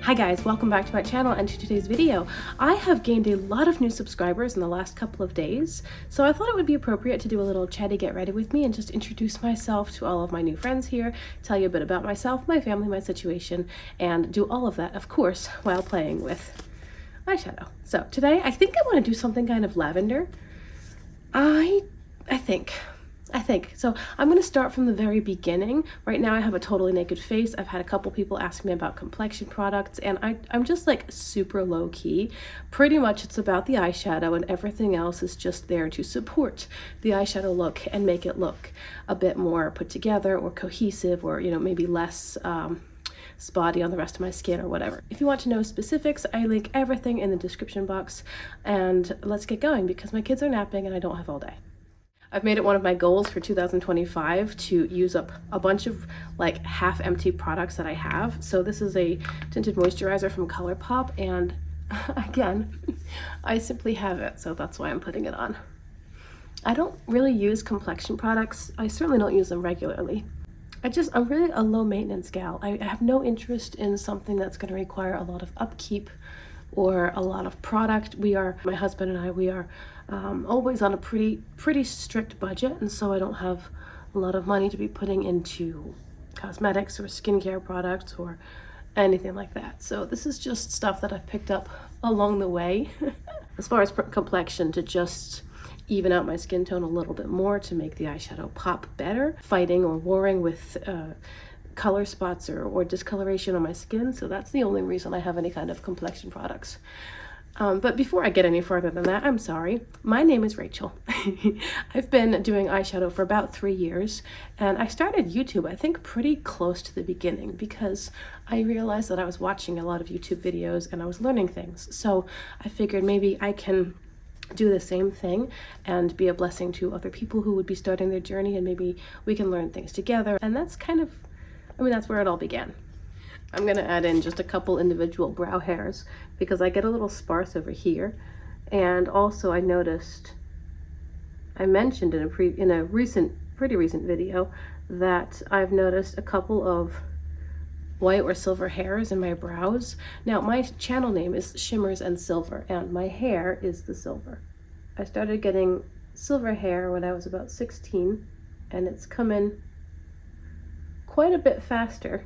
Hi guys, welcome back to my channel and to today's video. I have gained a lot of new subscribers in the last couple of days, so I thought it would be appropriate to do a little chatty get ready with me and just introduce myself to all of my new friends here, tell you a bit about myself, my family, my situation, and do all of that, of course, while playing with eyeshadow. So today I think I want to do something kind of lavender. I think. So I'm going to start from the very beginning. Right now I have a totally naked face. I've had a couple people ask me about complexion products, and I'm just like super low key. Pretty much it's about the eyeshadow, and everything else is just there to support the eyeshadow look and make it look a bit more put together or cohesive, or, you know, maybe less spotty on the rest of my skin or whatever. If you want to know specifics, I link everything in the description box, and let's get going because my kids are napping and I don't have all day. I've made it one of my goals for 2025 to use up a bunch of like half-empty products that I have. So this is a tinted moisturizer from ColourPop, and again, I simply have it, so that's why I'm putting it on. I don't really use complexion products. I certainly don't use them regularly. I'm really a low maintenance gal. I have no interest in something that's going to require a lot of upkeep or a lot of product. My husband and I, we are always on a pretty strict budget, and so I don't have a lot of money to be putting into cosmetics or skincare products or anything like that. So this is just stuff that I've picked up along the way as far as complexion, to just even out my skin tone a little bit more, to make the eyeshadow pop better, fighting or warring with color spots or discoloration on my skin. So that's the only reason I have any kind of complexion products. But before I get any further than that, I'm sorry. My name is Rachel. I've been doing eyeshadow for about 3 years, and I started YouTube, I think, pretty close to the beginning, because I realized that I was watching a lot of YouTube videos and I was learning things. So I figured maybe I can do the same thing and be a blessing to other people who would be starting their journey, and maybe we can learn things together. And that's kind of, that's where it all began. I'm gonna add in just a couple individual brow hairs because I get a little sparse over here. And also I mentioned in a pretty recent video that I've noticed a couple of white or silver hairs in my brows. Now my channel name is Shimmers and Silver, and my hair is the silver. I started getting silver hair when I was about 16, and it's come in quite a bit faster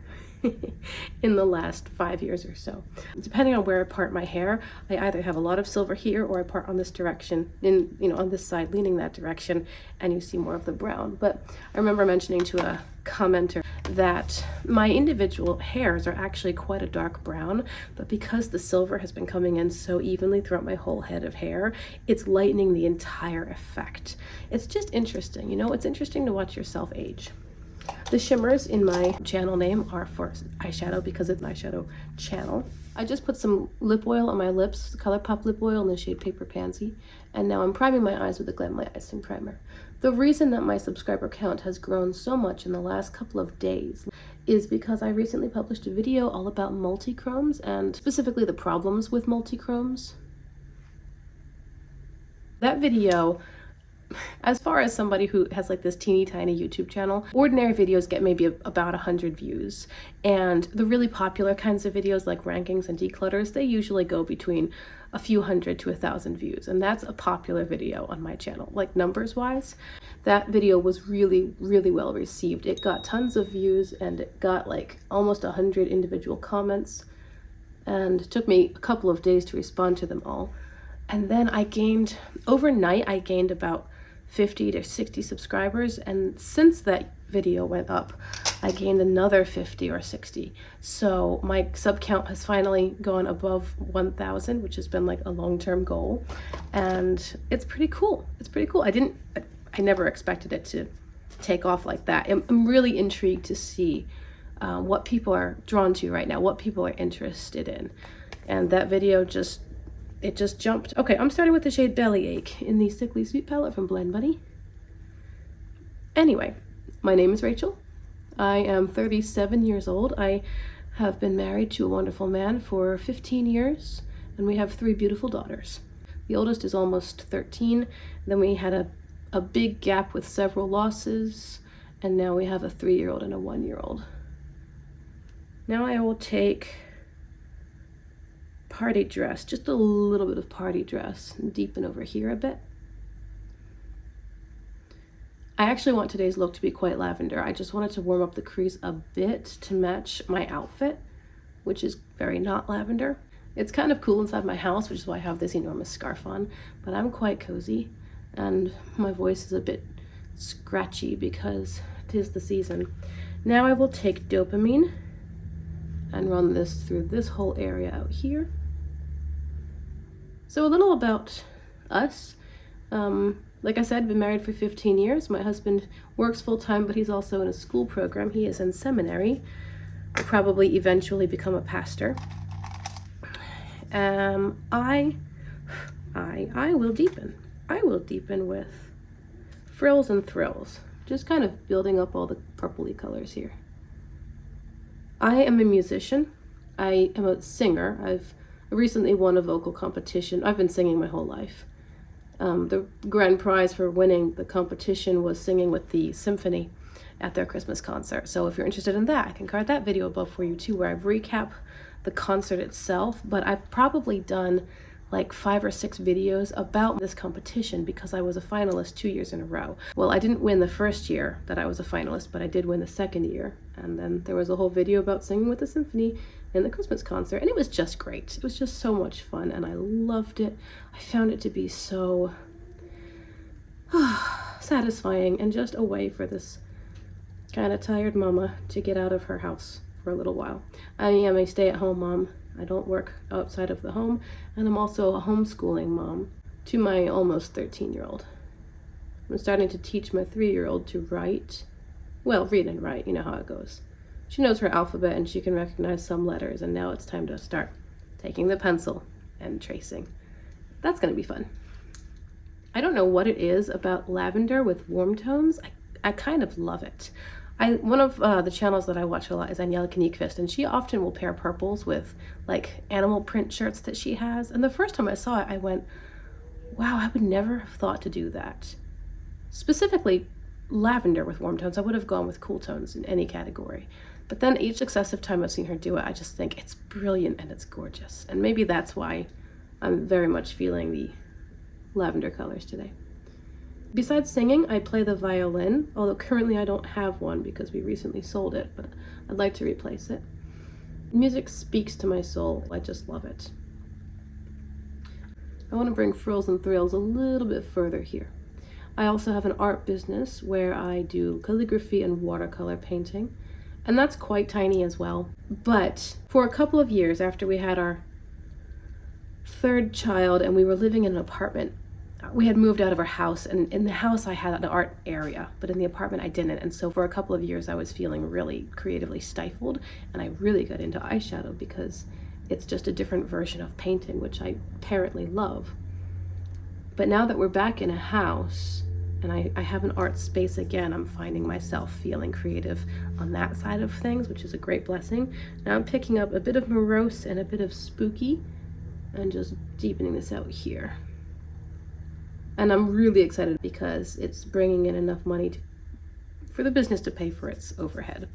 in the last 5 years or so. Depending on where I part my hair, I either have a lot of silver here, or I part on this direction, on this side, leaning that direction, and you see more of the brown. But I remember mentioning to a commenter that my individual hairs are actually quite a dark brown, but because the silver has been coming in so evenly throughout my whole head of hair, it's lightening the entire effect. It's just interesting, it's interesting to watch yourself age. The shimmers in my channel name are for eyeshadow because it's an eyeshadow channel. I just put some lip oil on my lips, ColourPop lip oil in the shade Paper Pansy, and now I'm priming my eyes with the Glam My Icing Primer. The reason that my subscriber count has grown so much in the last couple of days is because I recently published a video all about multi-chromes, and specifically the problems with multi-chromes. That video, as far as somebody who has like this teeny tiny YouTube channel, ordinary videos get maybe about 100 views, and the really popular kinds of videos like rankings and declutters, they usually go between a few hundred to 1,000 views, and that's a popular video on my channel. Like numbers wise, that video was really well received. It got tons of views, and it got like almost 100 individual comments, and it took me a couple of days to respond to them all. And then overnight I gained about 50 to 60 subscribers, and since that video went up, I gained another 50 or 60. So my sub count has finally gone above 1,000, which has been like a long-term goal, and it's pretty cool. I never expected it to take off like that. I'm really intrigued to see what people are drawn to right now, what people are interested in, and that video just jumped. Okay, I'm starting with the shade Bellyache in the Sickly Sweet palette from Blend Buddy. Anyway, my name is Rachel. I am 37 years old. I have been married to a wonderful man for 15 years, and we have 3 beautiful daughters. The oldest is almost 13. Then we had a big gap with several losses, and now we have a 3-year-old and a 1-year-old. Now I will take party dress, just a little bit of party dress, and deepen over here a bit. I actually want today's look to be quite lavender. I just wanted to warm up the crease a bit to match my outfit, which is very not lavender. It's kind of cool inside my house, which is why I have this enormous scarf on, but I'm quite cozy, and my voice is a bit scratchy because 'tis the season. Now I will take dopamine and run this through this whole area out here. So a little about us. Like I said, I've been married for 15 years. My husband works full-time, but he's also in a school program. He is in seminary, will probably eventually become a pastor. I will deepen. I will deepen with frills and thrills, just kind of building up all the purpley colors here. I am a musician. I am a singer. I've recently won a vocal competition. I've been singing my whole life. The grand prize for winning the competition was singing with the symphony at their Christmas concert. So if you're interested in that, I can card that video above for you too, where I recap the concert itself. But I've probably done like 5 or 6 videos about this competition because I was a finalist 2 years in a row. Well, I didn't win the first year that I was a finalist, but I did win the second year. And then there was a whole video about singing with the symphony in the Christmas concert, and it was just great. It was just so much fun, and I loved it. I found it to be so satisfying and just a way for this kind of tired mama to get out of her house for a little while. I am a stay-at-home mom. I don't work outside of the home, and I'm also a homeschooling mom to my almost 13-year-old. I'm starting to teach my 3-year-old to write. Well, read and write, you know how it goes. She knows her alphabet and she can recognize some letters, and now it's time to start taking the pencil and tracing. That's going to be fun. I don't know what it is about lavender with warm tones. I kind of love it. One of the channels that I watch a lot is Angelica Nyquist, and she often will pair purples with like animal print shirts that she has. And the first time I saw it, I went, wow, I would never have thought to do that. Specifically, lavender with warm tones. I would have gone with cool tones in any category. But then each successive time I've seen her do it, I just think it's brilliant and it's gorgeous. And maybe that's why I'm very much feeling the lavender colors today. Besides singing, I play the violin, although currently I don't have one because we recently sold it, but I'd like to replace it. Music speaks to my soul. I just love it. I want to bring frills and thrills a little bit further here. I also have an art business where I do calligraphy and watercolor painting, and that's quite tiny as well. But for a couple of years after we had our 3rd child and we were living in an apartment, we had moved out of our house, and in the house I had an art area, but in the apartment I didn't. And so for a couple of years I was feeling really creatively stifled, and I really got into eyeshadow because it's just a different version of painting, which I apparently love. But now that we're back in a house and I have an art space again, I'm finding myself feeling creative on that side of things, which is a great blessing. Now I'm picking up a bit of morose and a bit of spooky and just deepening this out here. And I'm really excited because it's bringing in enough money for the business to pay for its overhead.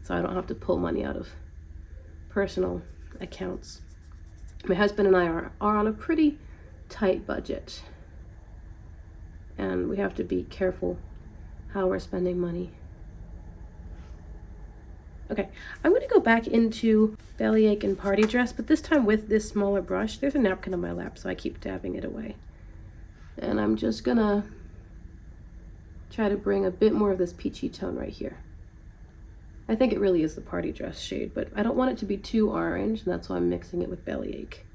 So I don't have to pull money out of personal accounts. My husband and I are on a pretty tight budget, and we have to be careful how we're spending money. Okay, I'm going to go back into Bellyache and Party Dress, but this time with this smaller brush. There's a napkin on my lap, so I keep dabbing it away. And I'm just gonna try to bring a bit more of this peachy tone right here. I think it really is the Party Dress shade, but I don't want it to be too orange, and that's why I'm mixing it with Bellyache.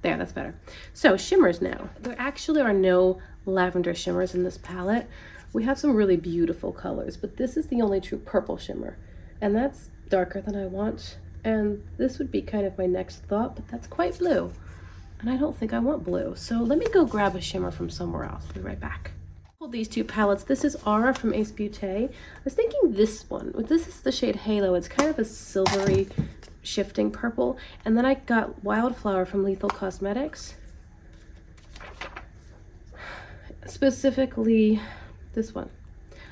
There, that's better. So shimmers now. There actually are no lavender shimmers in this palette. We have some really beautiful colors, but this is the only true purple shimmer, and that's darker than I want. And this would be kind of my next thought, but that's quite blue. And I don't think I want blue. So let me go grab a shimmer from somewhere else. I'll be right back. Hold these 2 palettes. This is Aura from Ace Beauté. I was thinking this one. This is the shade Halo. It's kind of a silvery shifting purple. And then I got Wildflower from Lethal Cosmetics. Specifically this one.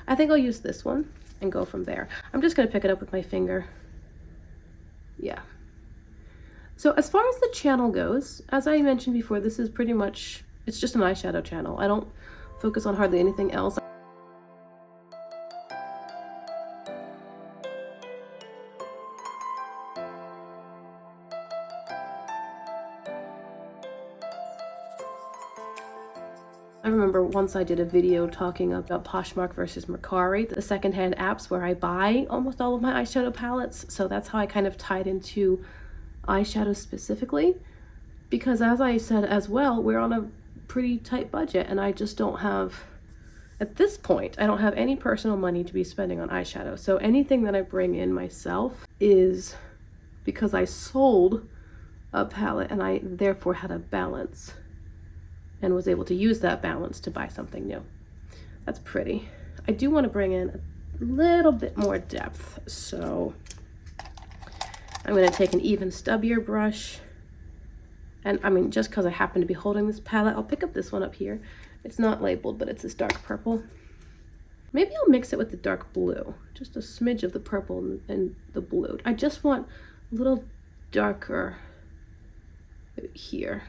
I think I'll use this one and go from there. I'm just going to pick it up with my finger. Yeah. So as far as the channel goes, as I mentioned before, this is pretty much, it's just an eyeshadow channel. I don't focus on hardly anything else. I remember once I did a video talking about POSHMARK versus MERCARI, the secondhand apps where I buy almost all of my eyeshadow palettes. So that's how I kind of tied into eyeshadow specifically, because as I said as well, we're on a pretty tight budget and I just don't have, at this point, I don't have any personal money to be spending on eyeshadow. So anything that I bring in myself is because I sold a palette and I therefore had a balance and was able to use that balance to buy something new. That's pretty. I do want to bring in a little bit more depth, so I'm going to take an even stubbier brush, and I mean, just because I happen to be holding this palette, I'll pick up this one up here. It's not labeled, but it's this dark purple. Maybe I'll mix it with the dark blue, just a smidge of the purple and the blue. I just want a little darker here.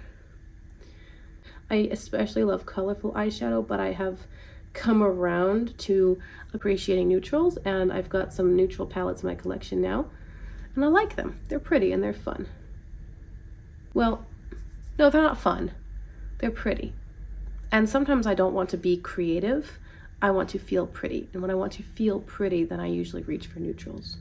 I especially love colorful eyeshadow, but I have come around to appreciating neutrals, and I've got some neutral palettes in my collection now, and I like them. They're pretty and they're fun. Well, no, they're not fun. They're pretty. And sometimes I don't want to be creative. I want to feel pretty. And when I want to feel pretty, then I usually reach for neutrals.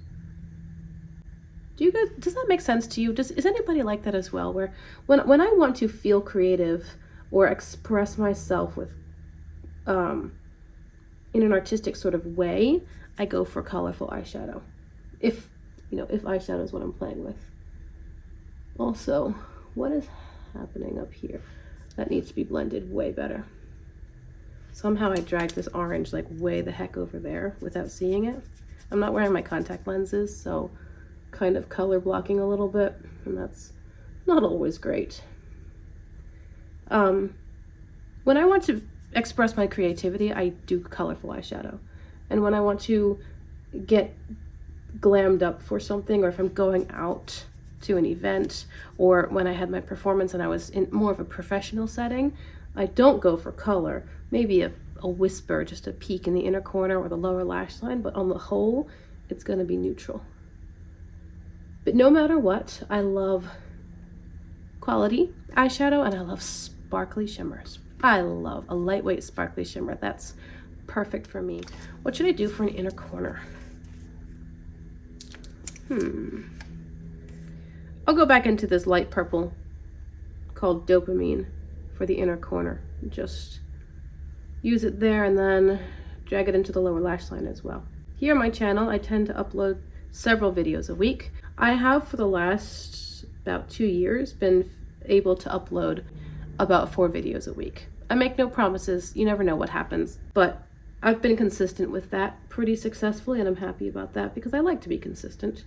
Do you guys, does that make sense to you? Is anybody like that as well? Where when I want to feel creative or express myself with in an artistic sort of way, I go for colorful eyeshadow. If eyeshadow is what I'm playing with. Also, what is happening up here? That needs to be blended way better. Somehow I dragged this orange like way the heck over there without seeing it. I'm not wearing my contact lenses, so kind of color blocking a little bit, and that's not always great. When I want to express my creativity, I do colorful eyeshadow. And when I want to get glammed up for something, or if I'm going out to an event, or when I had my performance and I was in more of a professional setting, I don't go for color. Maybe a whisper, just a peek in the inner corner or the lower lash line, but on the whole, it's going to be neutral. But no matter what, I love quality eyeshadow and I love sparkly shimmers. I love a lightweight sparkly shimmer. That's perfect for me. What should I do for an inner corner? I'll go back into this light purple called Dopamine for the inner corner. Just use it there and then drag it into the lower lash line as well. Here on my channel, I tend to upload several videos a week. I have for the last about 2 years been able to upload about 4 videos a week. I make no promises, you never know what happens, but I've been consistent with that pretty successfully, and I'm happy about that because I like to be consistent.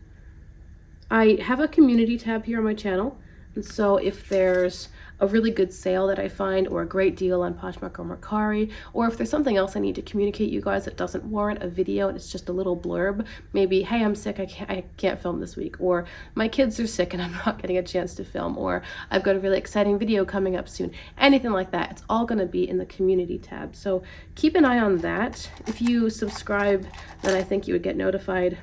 I have a community tab here on my channel, and so if there's a really good sale that I find, or a great deal on POSHMARK or MERCARI, or if there's something else I need to communicate you guys that doesn't warrant a video and it's just a little blurb, maybe, hey, I'm sick, I can't film this week, or my kids are sick and I'm not getting a chance to film, or I've got a really exciting video coming up soon, anything like that, it's all going to be in the community tab. So keep an eye on that. If you subscribe, then I think you would get notified.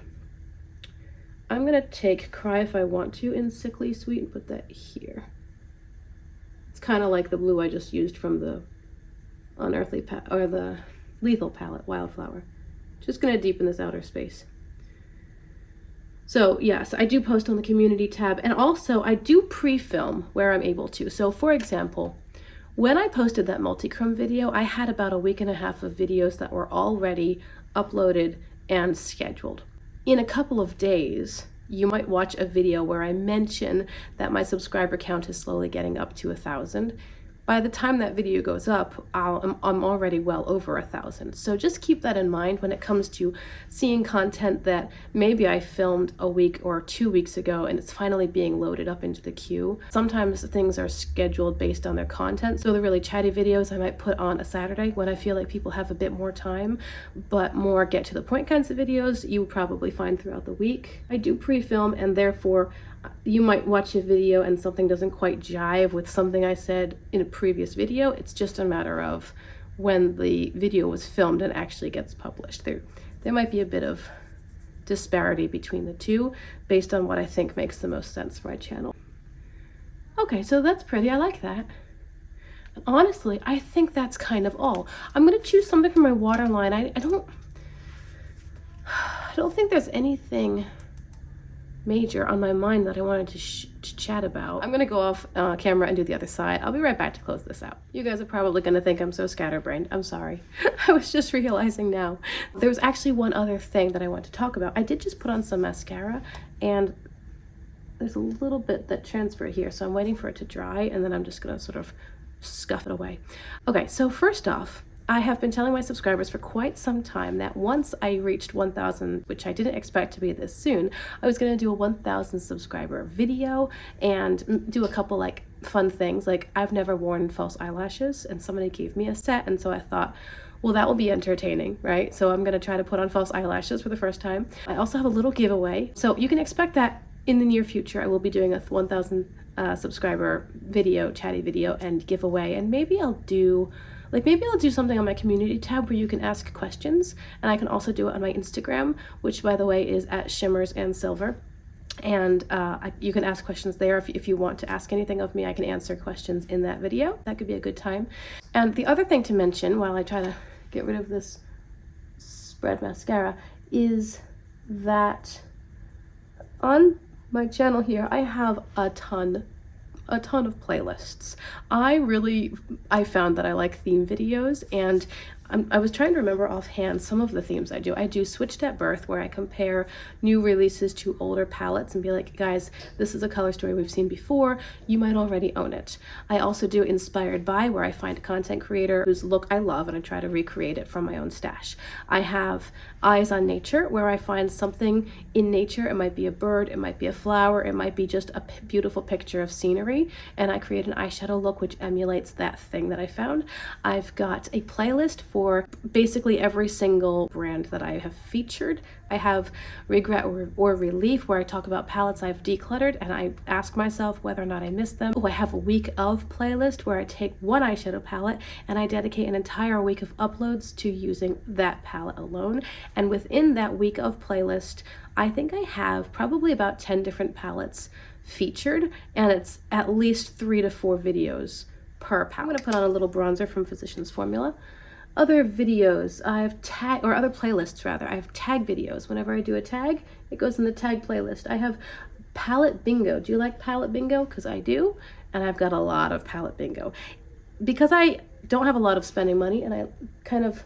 I'm going to take Cry If I Want To in Sickly Sweet and put that here. It's kind of like the blue I just used from the Unearthly or the Lethal palette, Wildflower. Just going to deepen this outer space. So yes, I do post on the community tab, and also I do pre-film where I'm able to. So for example, when I posted that multi-chrome video, I had about a week and a half of videos that were already uploaded and scheduled. In a couple of days, you might watch a video where I mention that my subscriber count is slowly getting up to 1,000. By the time that video goes up, I'm already well over 1,000. So just keep that in mind when it comes to seeing content that maybe I filmed a week or 2 weeks ago and it's finally being loaded up into the queue. Sometimes things are scheduled based on their content. So the really chatty videos I might put on a Saturday when I feel like people have a bit more time, but more get to the point kinds of videos you will probably find throughout the week. I do pre-film, and therefore You might watch a video and something doesn't quite jive with something I said in a previous video. It's just a matter of when the video was filmed and actually gets published. There might be a bit of disparity between the two based on what I think makes the most sense for my channel. Okay, so that's pretty. I like that. And honestly, I think that's kind of all. I'm gonna choose something from my waterline. I don't think there's anything major on my mind that I wanted to chat about. I'm gonna go off camera and do the other side. I'll be right back to close this out. You guys are probably gonna think I'm so scatterbrained. I'm sorry. I was just realizing now. There was actually one other thing that I want to talk about. I did just put on some mascara, and there's a little bit that transferred here, so I'm waiting for it to dry, and then I'm just gonna sort of scuff it away. Okay, so first off, I have been telling my subscribers for quite some time that once I reached 1,000, which I didn't expect to be this soon, I was going to do a 1,000 subscriber video and do a couple like fun things. Like, I've never worn false eyelashes, and somebody gave me a set, and so I thought, well, that will be entertaining, right? So I'm going to try to put on false eyelashes for the first time. I also have a little giveaway, so you can expect that in the near future. I will be doing a 1,000 subscriber video, chatty video, and giveaway, and maybe I'll do something on my community tab where you can ask questions, and I can also do it on my Instagram, which by the way is at Shimmers and Silver. And you can ask questions there. If you want to ask anything of me, I can answer questions in that video. That could be a good time. And the other thing to mention while I try to get rid of this spread mascara is that on my channel here, I have a ton of playlists. I found that I like theme videos, and I was trying to remember offhand some of the themes I do. I do Switched at Birth, where I compare new releases to older palettes and be like, guys, this is a color story we've seen before. You might already own it. I also do Inspired By, where I find a content creator whose look I love and I try to recreate it from my own stash. I have Eyes on Nature, where I find something in nature. It might be a bird, it might be a flower, it might be just a beautiful picture of scenery, and I create an eyeshadow look which emulates that thing that I found. I've got a playlist for basically every single brand that I have featured. I have Regret or Relief, where I talk about palettes I've decluttered and I ask myself whether or not I missed them. Oh, I have a Week Of playlist, where I take one eyeshadow palette and I dedicate an entire week of uploads to using that palette alone. And within that Week Of playlist, I think I have probably about 10 different palettes featured, and it's at least 3 to 4 videos per palette. I'm going to put on a little bronzer from Physicians Formula. Other videos, other playlists rather, I have tag videos. Whenever I do a tag, it goes in the tag playlist. I have palette bingo. Do you like palette bingo? Because I do, and I've got a lot of palette bingo. Because I don't have a lot of spending money, and I kind of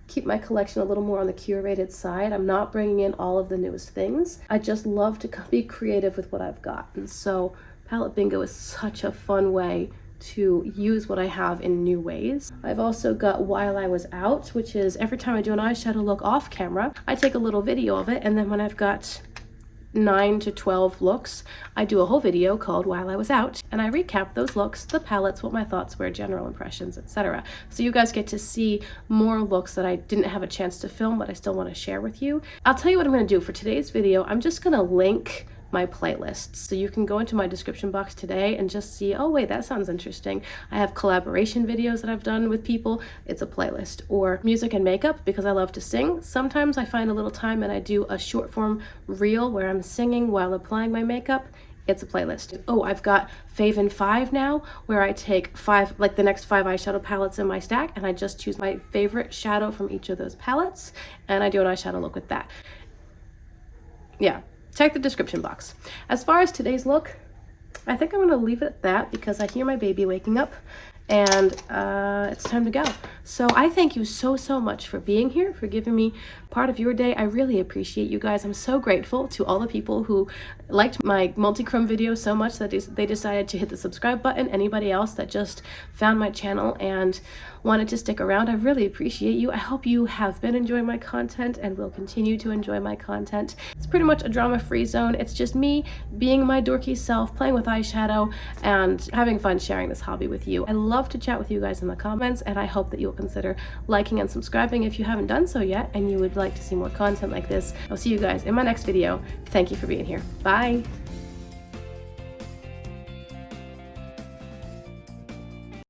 keep my collection a little more on the curated side. I'm not bringing in all of the newest things. I just love to be creative with what I've got, and so palette bingo is such a fun way to use what I have in new ways. I've also got While I Was Out, which is every time I do an eyeshadow look off camera, I take a little video of it, and then when I've got 9 to 12 looks, I do a whole video called While I Was Out, and I recap those looks, the palettes, what my thoughts were, general impressions, etc. So you guys get to see more looks that I didn't have a chance to film, but I still want to share with you. I'll tell you what I'm going to do for today's video. I'm just going to link my playlists, so you can go into my description box today and just see, oh wait, that sounds interesting. I have collaboration videos that I've done with people, it's a playlist. Or music and makeup, because I love to sing. Sometimes I find a little time and I do a short form reel where I'm singing while applying my makeup. It's a playlist. Oh, I've got Fave in 5 now, where I take the next 5 eyeshadow palettes in my stack, and I just choose my favorite shadow from each of those palettes, and I do an eyeshadow look with that. Yeah. Check the description box. As far as today's look, I think I'm going to leave it at that because I hear my baby waking up, and it's time to go. So I thank you so much for being here, for giving me part of your day. I really appreciate you guys. I'm so grateful to all the people who liked my multi-chrome video so much that they decided to hit the subscribe button. Anybody else that just found my channel and wanted to stick around, I really appreciate you. I hope you have been enjoying my content and will continue to enjoy my content. It's pretty much a drama-free zone. It's just me being my dorky self, playing with eyeshadow, and having fun sharing this hobby with you. I love to chat with you guys in the comments, and I hope that you'll consider liking and subscribing if you haven't done so yet and you would like to see more content like this. I'll see you guys in my next video. Thank you for being here. Bye!